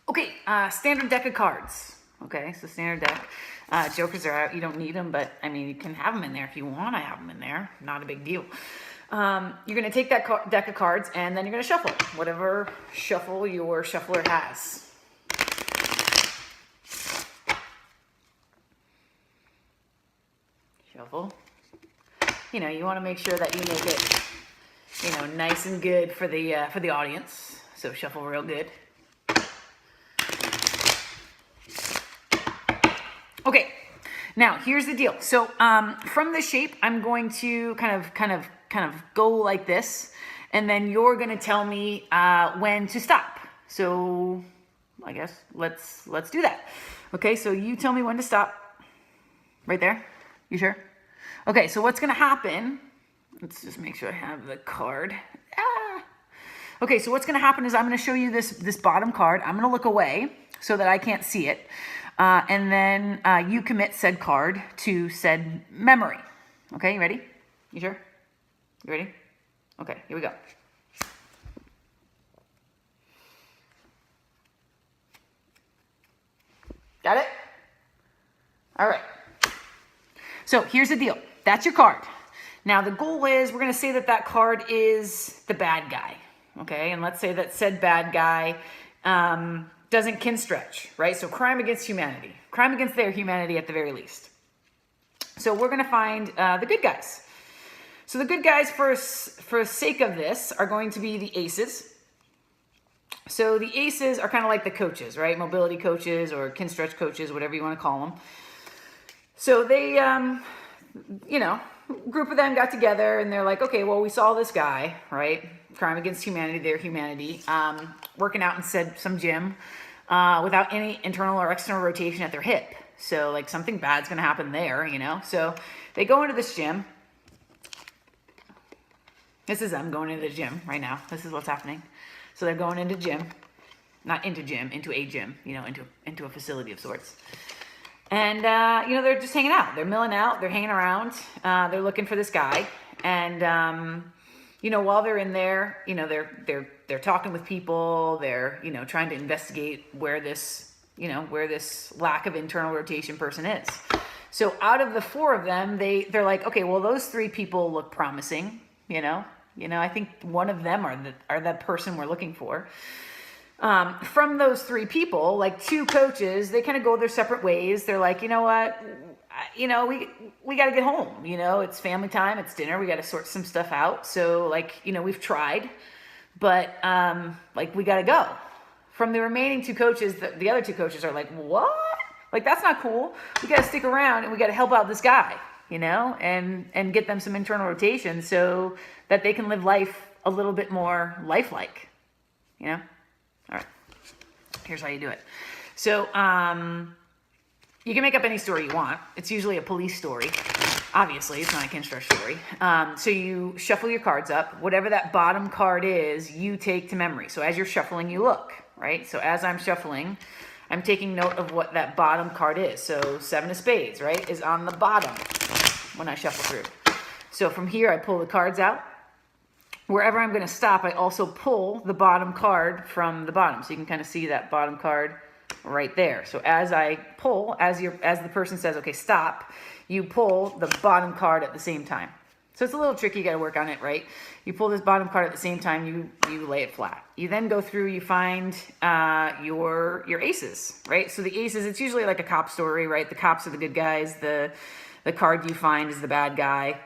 Okay, standard deck of cards. Okay, so standard deck. Jokers are out. You don't need them, but I mean, you can have them in there if you want to have them in there. Not a big deal. You're going to take that deck of cards and then you're going to shuffle whatever shuffle your shuffler has. Shuffle. You know, you want to make sure that you make it, you know, nice and good for the audience. So shuffle real good. Okay, now here's the deal. So from the shape, I'm going to kind of go like this, and then you're going to tell me when to stop. So I guess let's do that. Okay, so you tell me when to stop. Right there. You sure? Okay, so what's going to happen? Let's just make sure I have the card. Okay, so what's going to happen is I'm going to show you this bottom card. I'm going to look away so that I can't see it. And then you commit said card to said memory. Okay, you ready? You sure? You ready? Okay, here we go. Got it? All right. So here's the deal. That's your card. Now the goal is we're going to say that card is the bad guy. Okay, and let's say that said bad guy doesn't Kinstretch, right? So crime against humanity. Crime against their humanity at the very least. So we're going to find the good guys. So the good guys, for sake of this, are going to be the aces. So the aces are kind of like the coaches, right? Mobility coaches or Kinstretch coaches, whatever you want to call them. So they, you know, a group of them got together and they're like, okay, well, we saw this guy, right? Crime against humanity, their humanity, working out in some gym without any internal or external rotation at their hip. So like something bad's going to happen there, you know? So they go into this gym. This is them going into the gym right now. This is what's happening. So they're going into gym, not into gym, into a gym, you know, into a facility of sorts. And, you know, they're just hanging out. They're milling out. They're hanging around. They're looking for this guy. And, you know, while they're in there, you know, they're talking with people. They're, you know, trying to investigate where this lack of internal rotation person is. So out of the four of them, they're like, okay, well, those three people look promising, you know, I think one of them are the person we're looking for. From those three people, like two coaches, they kind of go their separate ways. They're like, you know what, you know, we got to get home. You know, it's family time, it's dinner. We got to sort some stuff out. So like, you know, we've tried, but like we got to go. From the remaining two coaches, the other two coaches are like, what? Like, that's not cool. We got to stick around and we got to help out this guy, you know, and get them some internal rotation so that they can live life a little bit more lifelike, you know? All right, here's how you do it. So you can make up any story you want. It's usually a police story. Obviously, it's not a Kinstretch story. So you shuffle your cards up. Whatever that bottom card is, you take to memory. So as you're shuffling, you look, right? So as I'm shuffling, I'm taking note of what that bottom card is. So 7 of spades, right, is on the bottom when I shuffle through. So from here, I pull the cards out. Wherever I'm going to stop, I also pull the bottom card from the bottom. So you can kind of see that bottom card right there. So as I pull, as the person says, okay, stop, you pull the bottom card at the same time. So it's a little tricky. You got to work on it, right? You pull this bottom card at the same time, you lay it flat. You then go through, you find your aces, right? So the aces, it's usually like a cop story, right? The cops are the good guys. The card you find is the bad guy.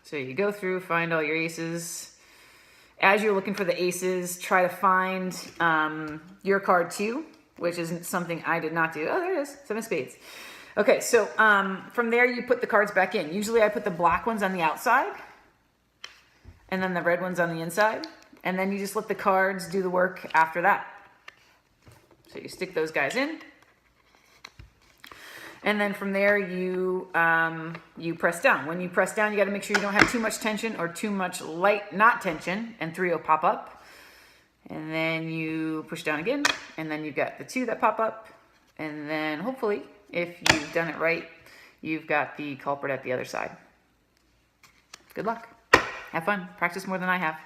So you go through, find all your aces. As you're looking for the aces, try to find your card too, which isn't something I did not do. Oh, there it is, 7 of spades. Okay, so from there you put the cards back in. Usually I put the black ones on the outside and then the red ones on the inside. And then you just let the cards do the work after that. So you stick those guys in. And then from there, you press down. When you press down, you got to make sure you don't have too much tension or too much light, not tension, and 3 will pop up. And then you push down again, and then you've got the 2 that pop up. And then hopefully, if you've done it right, you've got the culprit at the other side. Good luck. Have fun. Practice more than I have.